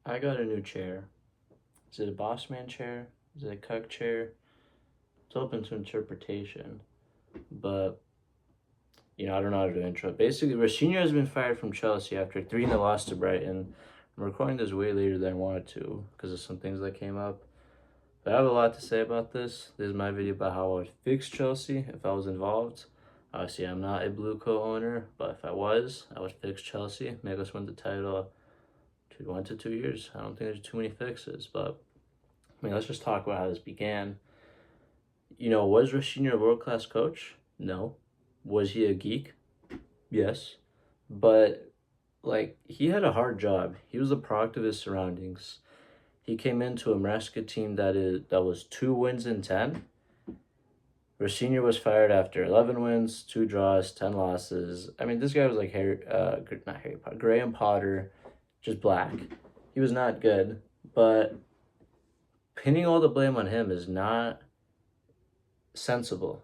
I got a new chair. Is it a boss man chair? Is it a cuck chair? It's open to interpretation, but I don't know how to do intro. Basically, Rosenior has been fired from Chelsea after 3-0 loss to Brighton. I'm recording this way later than I wanted to because of some things that came up. But I have a lot to say about this. This is my video about how I would fix Chelsea if I was involved. Obviously, I'm not a Blue co-owner, but if I was, I would fix Chelsea, make us win the title 1 to 2 years. I don't think there's too many fixes, but let's just talk about how this began. Was Rosenior a world-class coach? No. Was he a geek? Yes. But, he had a hard job. He was a product of his surroundings. He came into a Maresca team that was 2 wins in 10. Rosenior was fired after 11 wins, 2 draws, 10 losses. I mean, this guy was like not Harry Potter, Graham Potter, just black. He was not good, but pinning all the blame on him is not sensible.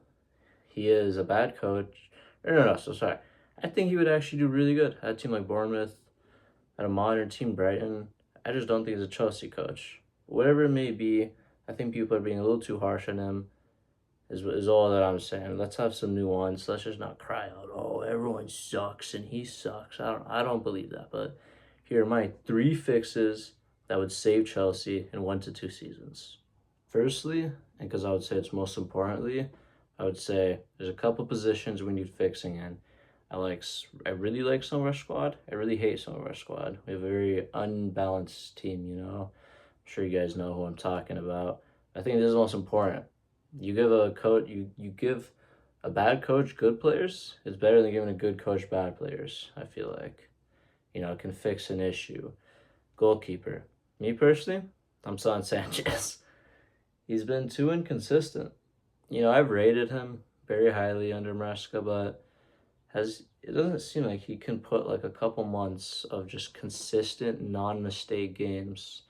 He is a bad coach. No, so sorry. I think he would actually do really good at a team like Bournemouth, at a modern team, Brighton. I just don't think he's a Chelsea coach. Whatever it may be, I think people are being a little too harsh on him, is all that I'm saying. Let's have some nuance. Let's just not cry out, oh, everyone sucks and he sucks. I don't believe that, but here are my 3 fixes that would save Chelsea in 1 to 2 seasons. Firstly, and because I would say it's most importantly, I would say there's a couple positions we need fixing in. I really like some of our squad. I really hate some of our squad. We have a very unbalanced team, I'm sure you guys know who I'm talking about. I think this is most important. You give a coach, you give a bad coach good players, it's better than giving a good coach bad players, I feel like. It can fix an issue. Goalkeeper. Me personally, I'm selling Sanchez. He's been too inconsistent. I've rated him very highly under Maresca, but it doesn't seem like he can put like a couple months of just consistent non-mistake games.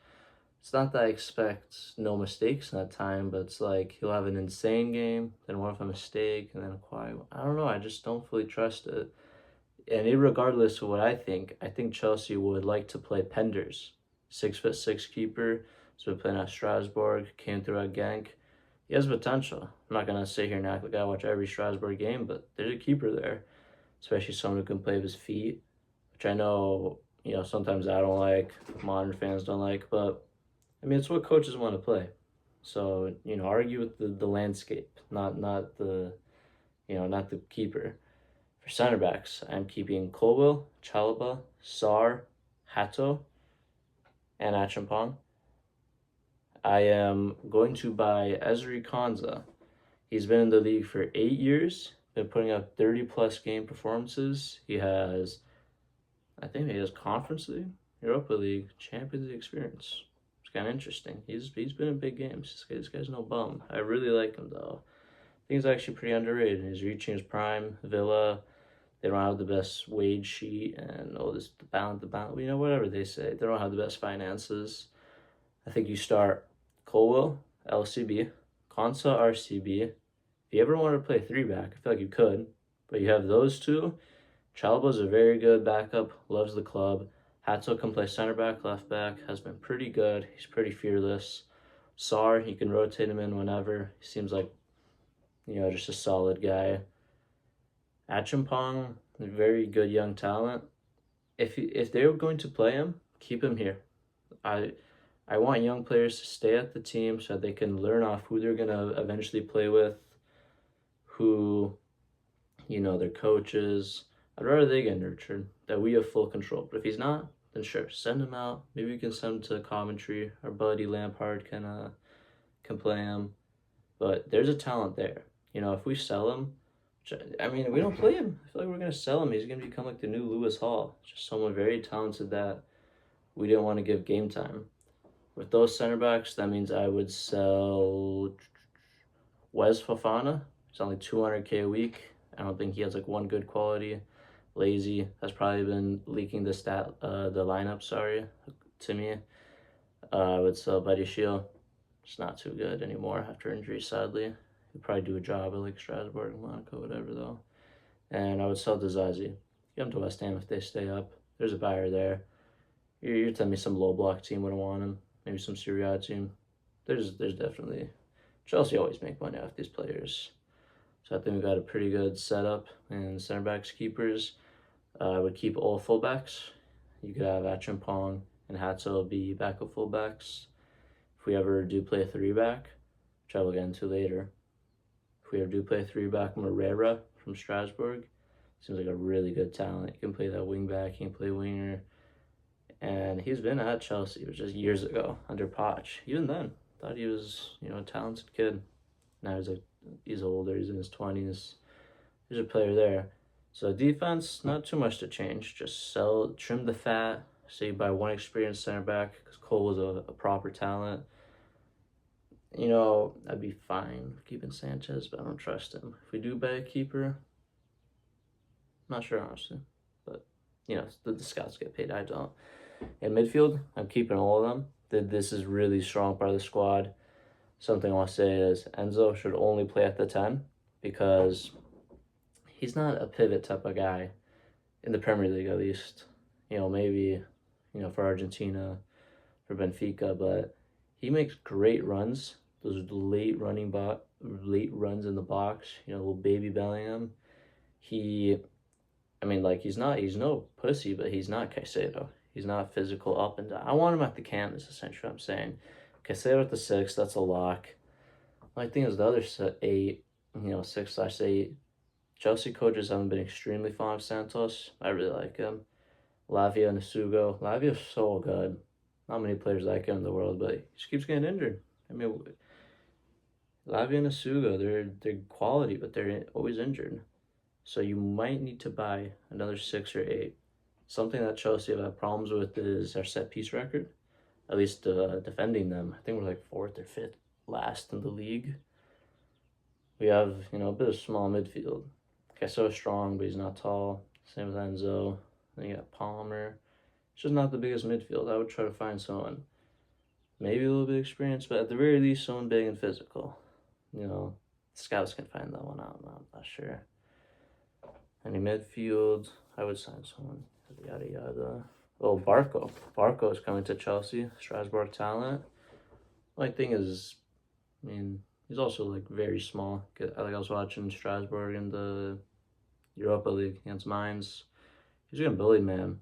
It's not that I expect no mistakes in that time, but it's like he'll have an insane game, then one of a mistake, and then a quiet one. I don't know. I just don't fully trust it. And regardless of what I think Chelsea would like to play Penders, 6'6" keeper. So playing at Strasbourg, came through at Genk. He has potential. I'm not gonna sit here and act like I watch every Strasbourg game, but there's a keeper there, especially someone who can play with his feet, which I know sometimes I don't like, modern fans don't like, but I mean, it's what coaches want to play. So, argue with the landscape, not the, not the keeper. For center backs, I'm keeping Colwell, Chalaba, Sar, Hato, and Achampong. I am going to buy Ezri Konza. He's been in the league for 8 years, been putting up 30-plus game performances. I think he has Conference League, Europa League, Champions League experience. Kind of interesting. He's been in big games. This guy's no bum. I really like him though. I think he's actually pretty underrated. He's reaching his prime. Villa, they don't have the best wage sheet and the balance. Whatever they say. They don't have the best finances. I think you start Colwell, LCB, Konsa, RCB. If you ever want to play 3-back, I feel like you could, but you have those two. Chalba's a very good backup. Loves the club. Hato can play center back, left back, has been pretty good. He's pretty fearless. Sar, you can rotate him in whenever. He seems like, just a solid guy. Achampong, very good young talent. If they're going to play him, keep him here. I want young players to stay at the team so that they can learn off who they're going to eventually play with, who, their coaches. I'd rather they get nurtured, that we have full control. But if he's not, then sure, send him out. Maybe we can send him to Coventry. Our buddy Lampard can play him. But there's a talent there. If we sell him, we don't play him. I feel like we're going to sell him. He's going to become like the new Lewis Hall. Just someone very talented that we didn't want to give game time. With those center backs, that means I would sell Wes Fofana. It's only $200K a week. I don't think he has like one good quality. Lazy has probably been leaking the lineup, to me. I would sell Buddy Shield. It's not too good anymore after injury, sadly. He'd probably do a job at like Strasbourg, Monaco, whatever though. And I would sell Dizazi. Get him to West Ham if they stay up. There's a buyer there. You're telling me some low block team wouldn't want him. Maybe some Serie A team. There's definitely Chelsea always make money off these players. So I think we got a pretty good setup and center backs keepers. I would keep all fullbacks. You could have Achimpong and Hatzo be backup fullbacks. If we ever do play a 3-back, which I will get into later, if we ever do play a 3-back, Moreira from Strasbourg seems like a really good talent. He can play that wing back, he can play winger. And he's been at Chelsea, which is years ago, under Poch. Even then, thought he was, a talented kid. Now he's older, he's in his 20s. There's a player there. So defense, not too much to change. Just trim the fat. Say you buy one experienced center back, because Cole was a proper talent. I'd be fine keeping Sanchez, but I don't trust him. If we do buy a keeper, I'm not sure, honestly. But, the scouts get paid, I don't. In midfield, I'm keeping all of them. This is really strong part of the squad. Something I want to say is Enzo should only play at the 10 because he's not a pivot type of guy in the Premier League, at least. Maybe, for Argentina, for Benfica, but he makes great runs. Those late runs in the box, little baby Bellingham. He's no pussy, but he's not Caicedo. He's not physical up and down. I want him at the cam, is essentially what I'm saying. Caicedo at the 6, that's a lock. My thing is the other 8, 6/8. Chelsea coaches haven't been extremely fond of Santos. I really like him. Lavia and Isugo. Lavia's so good. Not many players like him in the world, but he just keeps getting injured. Lavia and Isugo, they're quality, but they're always injured. So you might need to buy another 6 or 8. Something that Chelsea have had problems with is our set piece record. At least defending them. I think we're like 4th or 5th last in the league. We have, a bit of small midfield. So strong, but he's not tall. Same with Enzo. Then you got Palmer. It's just not the biggest midfield. I would try to find someone maybe a little bit experienced, but at the very least, someone big and physical. Scouts can find that one out. I'm not sure. Any midfield, I would sign someone. Yada yada. Oh, Barco. Barco is coming to Chelsea. Strasbourg talent. My thing is, he's also like very small. I was watching Strasbourg in the Europa League against Mainz. He's getting bullied, man.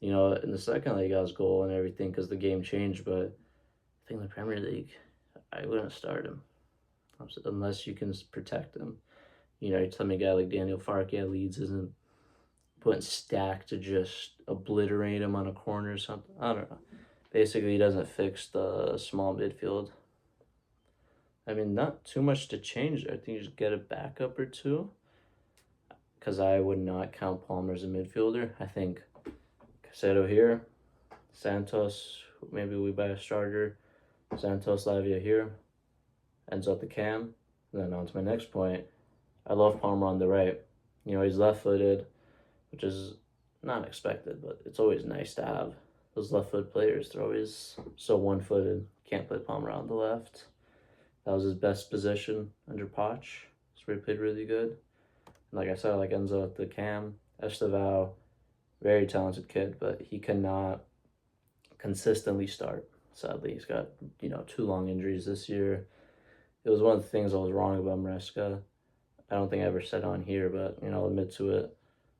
In the second league, he got his goal and everything because the game changed. But I think in the Premier League, I wouldn't start him unless you can protect him. You're telling me a guy like Daniel Farke at Leeds isn't putting Stack to just obliterate him on a corner or something. I don't know. Basically, he doesn't fix the small midfield. Not too much to change. I think you just get a backup or two. Because I would not count Palmer as a midfielder. I think Caicedo here, Santos, maybe we buy a starter, Santos, Lavia here, ends up the cam. And then on to my next point. I love Palmer on the right. He's left-footed, which is not expected, but it's always nice to have those left-footed players. They're always so one-footed. Can't play Palmer on the left. That was his best position under Poch. That's where he played really good. And like I said, I like Enzo at the cam. Estevao, very talented kid, but he cannot consistently start. Sadly, he's got, 2 long injuries this year. It was one of the things I was wrong about Maresca. I don't think I ever said on here, but, I'll admit to it,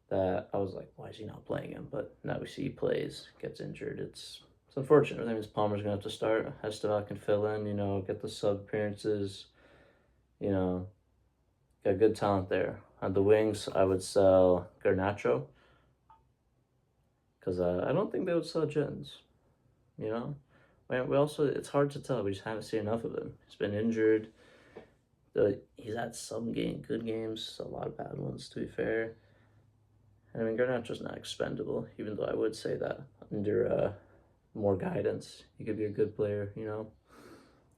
that I was like, why is he not playing him? But now we see he plays, gets injured. It's unfortunate. That means Palmer's going to have to start. Estevao can fill in, get the sub appearances. Got good talent there. On the wings, I would sell Garnacho. Because I don't think they would sell Jens. We also, it's hard to tell. We just haven't seen enough of him. He's been injured. He's had some good games, a lot of bad ones, to be fair. And Garnacho's not expendable, even though I would say that under more guidance, he could be a good player, Even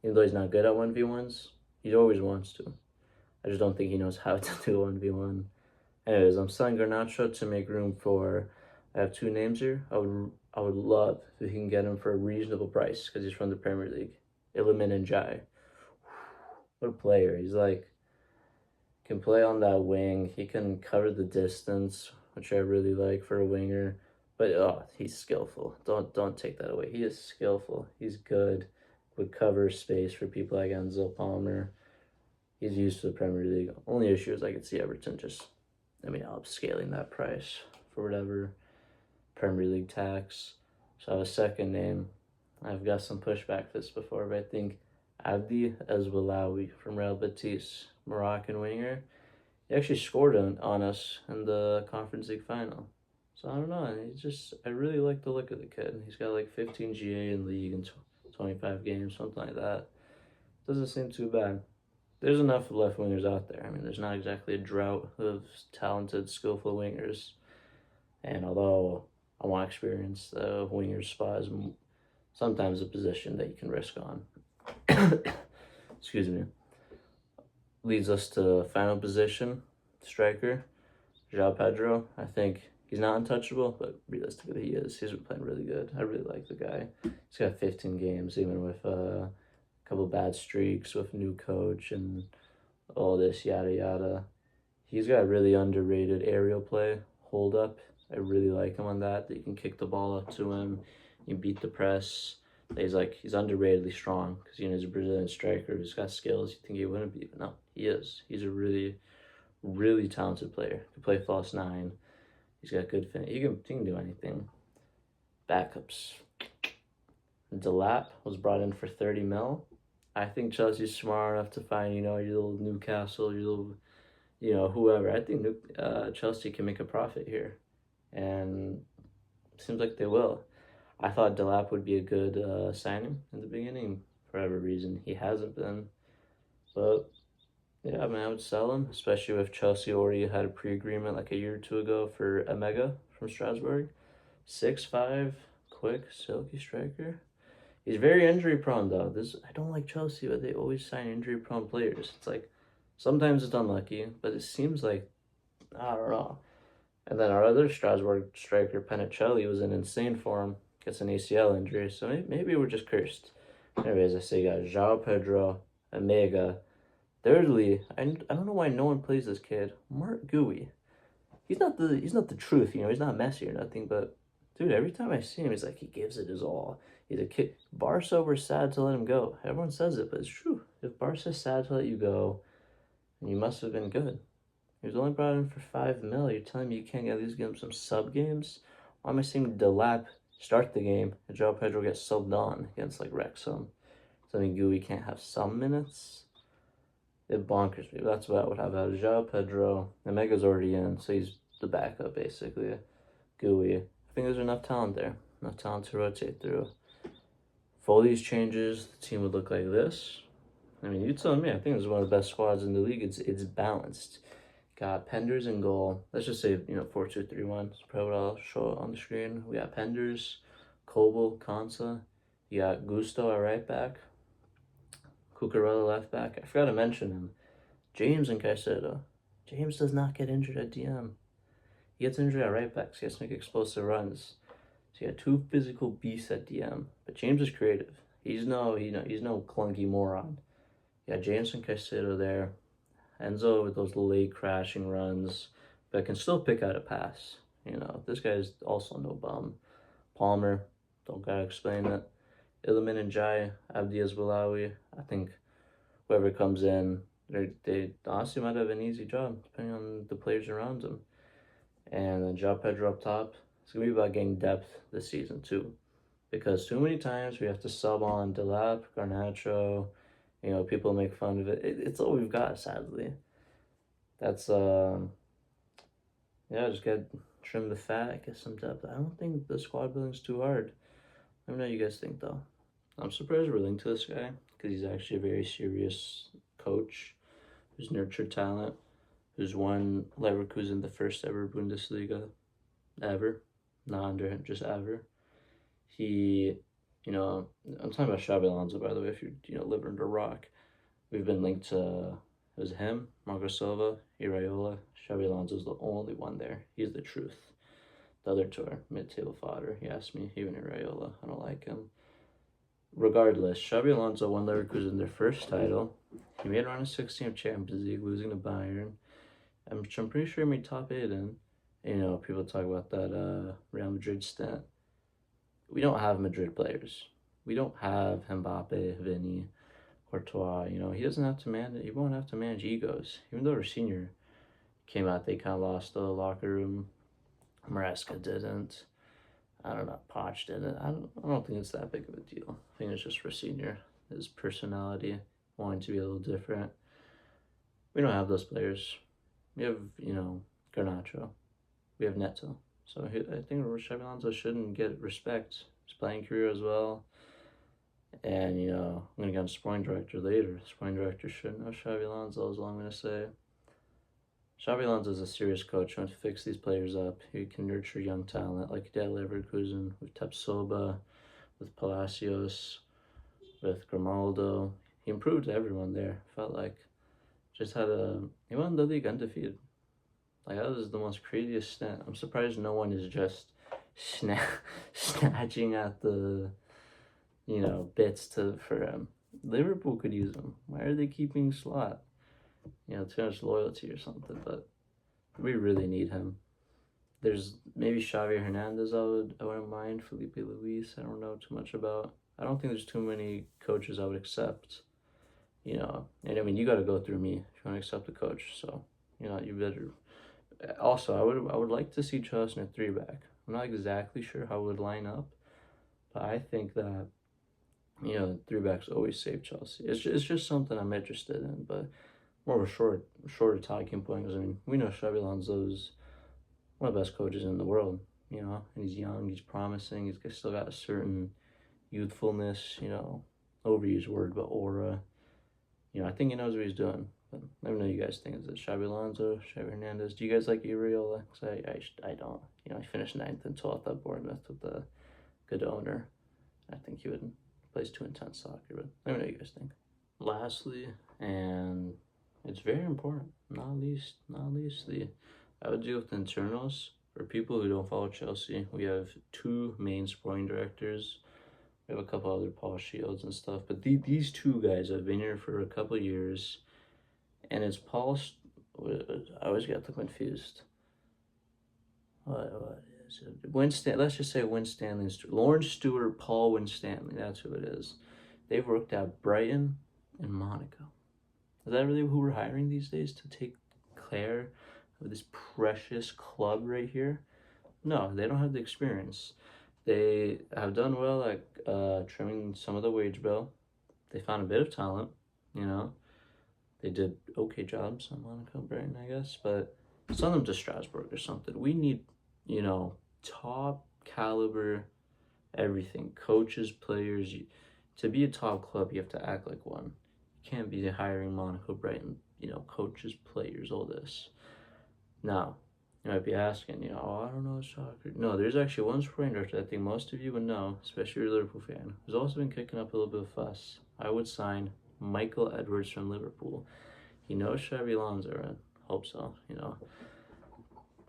though he's not good at 1v1s, he always wants to. I just don't think he knows how to do 1v1. Anyways, I'm selling Garnacho to make room for, I have 2 names here. I would love if he can get him for a reasonable price because he's from the Premier League. Iliman Ndiaye. What a player. He's can play on that wing. He can cover the distance, which I really like for a winger. But he's skillful. Don't take that away. He is skillful. He's good. Would cover space for people like Enzo Palmer. He's used to the Premier League. Only issue is I could see Everton just, upscaling that price for whatever Premier League tax. So I have a second name. I've got some pushback for this before, but I think Abdi Ezwalawi from Real Betis, Moroccan winger. He actually scored on us in the Conference League final. So I don't know. I really like the look of the kid. He's got like 15 GA in league in 25 games, something like that. Doesn't seem too bad. There's enough left wingers out there. There's not exactly a drought of talented, skillful wingers. And although I want experience, the winger spot is sometimes a position that you can risk on. Excuse me. Leads us to final position, striker, João Pedro. I think he's not untouchable, but realistically he is. He's been playing really good. I really like the guy. He's got 15 games, even with a couple bad streaks, with a new coach and all this yada yada. He's got really underrated aerial play, hold up. I really like him on that. That you can kick the ball up to him, you beat the press. He's underratedly strong because he's a Brazilian striker who's got skills. You think he wouldn't be, but no, he is. He's a really, really talented player. He can play false nine. He's got good finish. He can do anything. Backups. Delap was brought in for 30 mil. I think Chelsea's smart enough to find, your little Newcastle, your little, whoever. I think Chelsea can make a profit here. And it seems like they will. I thought Delap would be a good signing in the beginning. For whatever reason, he hasn't been. But, yeah, I would sell him, especially if Chelsea already had a pre-agreement like a year or two ago for Emega from Strasbourg. 6'5", quick, silky striker. He's very injury-prone, though. I don't like Chelsea, but they always sign injury-prone players. It's like, sometimes it's unlucky, but it seems like, I don't know. And then our other Strasbourg striker, Penicelli, was in insane form. Gets an ACL injury, so maybe we're just cursed. Anyways, I say you got João Pedro, Omega. Thirdly, I don't know why no one plays this kid, Mark Gui. He's not the truth, he's not Messi or nothing, but dude, every time I see him, he's like he gives it his all. He's a kid. Barca were sad to let him go. Everyone says it, but it's true. If Barca's sad to let you go, then you must have been good. He was only brought in for 5 mil. You're telling me you can't at least give him some sub games? Why am I seeing Delap start the game and João Pedro get subbed on against like Wrexham? So Gui can't have some minutes? It bonkers me. That's what I would have out of João Pedro. Omega's already in, so he's the backup basically. Gui. I think there's enough talent there. Enough talent to rotate through. For all these changes, the team would look like this. You tell me. I think it's one of the best squads in the league. It's balanced. Got Penders in goal. Let's just say, 4-2-3-1. That's probably what I'll show on the screen. We got Penders, Kobel, Konsa. You got Gusto at right back. Cucurella left back. I forgot to mention him. James and Caicedo. James does not get injured at DM. He gets injured at right back, so he has to make explosive runs. So you got two physical beasts at DM. But James is creative. He's no clunky moron. You got James and Caicedo there. Enzo with those late crashing runs, but can still pick out a pass. This guy's also no bum. Palmer, don't gotta explain it. Iliman and Jai, Abdi Ezwalawi. I think whoever comes in, they honestly might have an easy job, depending on the players around them. And then João Pedro up top. It's going to be about getting depth this season, too. Because too many times we have to sub on Delap, Garnacho. People make fun of it. It's all we've got, sadly. That's, just trim the fat, get some depth. I don't think the squad building's too hard. Let me know what you guys think, though. I'm surprised we're linked to this guy, because he's actually a very serious coach who's nurtured talent, who's won Leverkusen the first ever Bundesliga ever, not under him, just ever. He, I'm talking about Xabi Alonso, by the way, if you're living under a rock. We've been linked to, it was him, Marco Silva, Iraola. Xabi Alonso's the only one there. He's the truth. The other two are mid-table fodder. He asked me, even Iraola. I don't like him. Regardless, Xabi Alonso won Leverkusen their first title. He made around a 16th Champions League, losing to Bayern. I'm pretty sure he made top 8 in. You know, people talk about that Real Madrid stint. We don't have Madrid players. We don't have Mbappe, Vinny, Courtois. You know, he doesn't have to manage. He won't have to manage egos. Even though Rosenior came out, they kind of lost the locker room. Maresca didn't. I don't know. Poch didn't. I don't think it's that big of a deal. I think it's just Rosenior, his personality, wanting to be a little different. We don't have those players. We have, you know, Garnacho. We have Neto. So I think Xabi Alonso shouldn't get respect. His playing career as well. And, you know, I'm going to get on sporting director later. Sporting director should know Xabi Alonso is all I'm going to say. Xabi Alonso is a serious coach. He wants to fix these players up. He can nurture young talent like he did at Leverkusen with Tapsoba, with Palacios, with Grimaldo. He improved everyone there. Felt like he won the league undefeated. Like, that was the most craziest stint. I'm surprised no one is just snatching at the, you know, bits for him. Liverpool could use him. Why are they keeping Slot? You know, too much loyalty or something, but we really need him. There's maybe Xavi Hernandez I wouldn't mind. Felipe Luis, I don't know too much about. I don't think there's too many coaches I would accept. You know, and I mean, you got to go through me if you want to accept a coach. So, you know, you better. Also, I would like to see Chelsea in a 3-back. I'm not exactly sure how it would line up, but I think that, you know, 3-backs always save Chelsea. It's just something I'm interested in, but more of a shorter talking point. Because I mean, we know Xabi Alonso's one of the best coaches in the world. You know, and he's young, he's promising, he's still got a certain youthfulness. You know, overused word, but aura. You know, I think he knows what he's doing. But let me know what you guys think. Is it Xabi Alonso, Xavi Hernandez? Do you guys like Uriola? Because I don't. You know, he finished 9th and 12th at Bournemouth with a good owner. I think he would plays too intense soccer. But let me know what you guys think. Lastly, and it's very important, not leastly, I would deal with internals. For people who don't follow Chelsea, we have 2 main sporting directors. We have a couple other Paul Shields and stuff, but these 2 guys have been here for a couple years, and it's Paul. I always get them confused. What is it? Let's just say Winstanley, Lawrence Stewart, Paul Winstanley. That's who it is. They've worked at Brighton and Monaco. Is that really who we're hiring these days to take care of this precious club right here? No, they don't have the experience. They have done well at trimming some of the wage bill. They found a bit of talent, you know. They did okay jobs on Monaco, Brighton, I guess, but send them to Strasbourg or something. We need, you know, top caliber everything. Coaches, players. To be a top club, you have to act like one. You can't be hiring Monaco, Brighton, you know, coaches, players, all this. Now, you might be asking, you know, oh, I don't know soccer. No, there's actually one sporting director I think most of you would know, especially if you're a Liverpool fan, who's also been kicking up a little bit of fuss. I would sign Michael Edwards from Liverpool. He knows Xabi Alonso, and hope so, you know.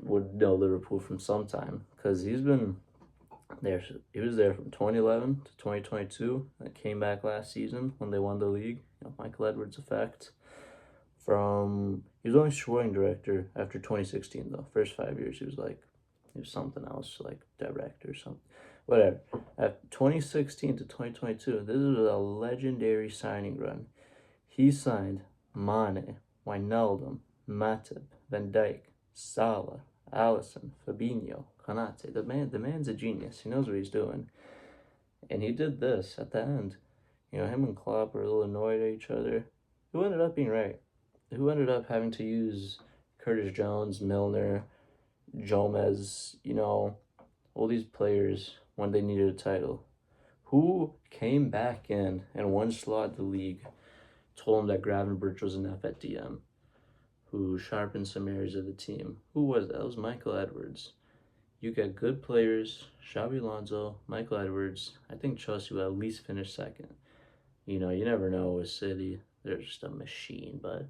Would know Liverpool from some time, because he's been there. He was there from 2011 to 2022. And came back last season when they won the league. You know, Michael Edwards effect. He was only sporting director after 2016 though. First 5 years he was something else, like director or something. Whatever. At 2016 to 2022, this is a legendary signing run. He signed Mane, Wijnaldum, Matip, Van Dijk, Salah, Alisson, Fabinho, Konate. The man's a genius. He knows what he's doing. And he did this at the end. You know, him and Klopp were a little annoyed at each other. Who ended up being right? Who ended up having to use Curtis Jones, Milner, Jomez, you know, all these players when they needed a title? Who came back in and one slot the league, told him that Gravenberch was enough at DM? Who sharpened some areas of the team? Who was that? It was Michael Edwards. You get good players, Xabi Alonso, Michael Edwards. I think Chelsea will at least finish second. You know, you never know with City. They're just a machine, but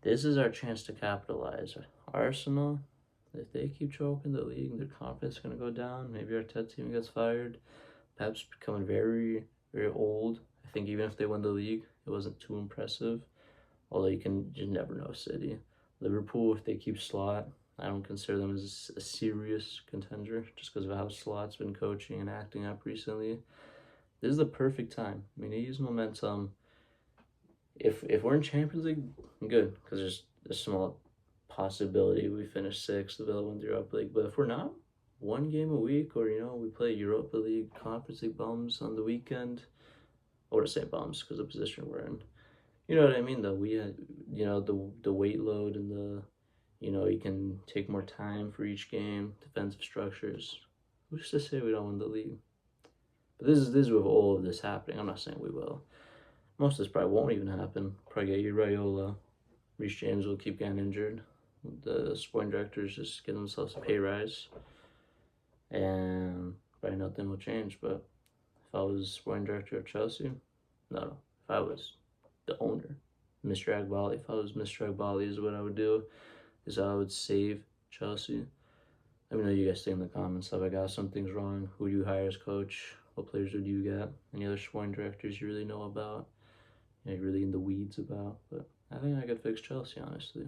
this is our chance to capitalize. Arsenal, if they keep choking the league, their confidence is going to go down. Maybe Arteta even gets fired. Pep's becoming very, very old. I think even if they win the league, it wasn't too impressive. Although you never know City. Liverpool, if they keep Slot, I don't consider them as a serious contender just because of how Slot's been coaching and acting up recently. This is the perfect time. I mean, they use momentum. If we're in Champions League, good, because there's a small possibility we finish sixth, the Villa win the Europa League. But if we're not, one game a week, or we play Europa League, Conference League bums on the weekend. I would say bums because the position we're in. You know what I mean? Though we had, the weight load and the, you can take more time for each game, defensive structures. Who's to say we don't win the league? But this is with all of this happening. I'm not saying we will. Most of this probably won't even happen. Probably get Uraiola. Reece James will keep getting injured. The sporting directors just give themselves a pay rise. And probably nothing will change. But if I was sporting director of Chelsea, no. If I was the owner, Mr. Agbali, if I was Mr. Agbali, is what I would do. Is I would save Chelsea. Let me know you guys think in the comments. If I got some things wrong, who do you hire as coach? What players would you get? Any other sporting directors you really know about? You're really in the weeds about? But I think I could fix Chelsea, honestly.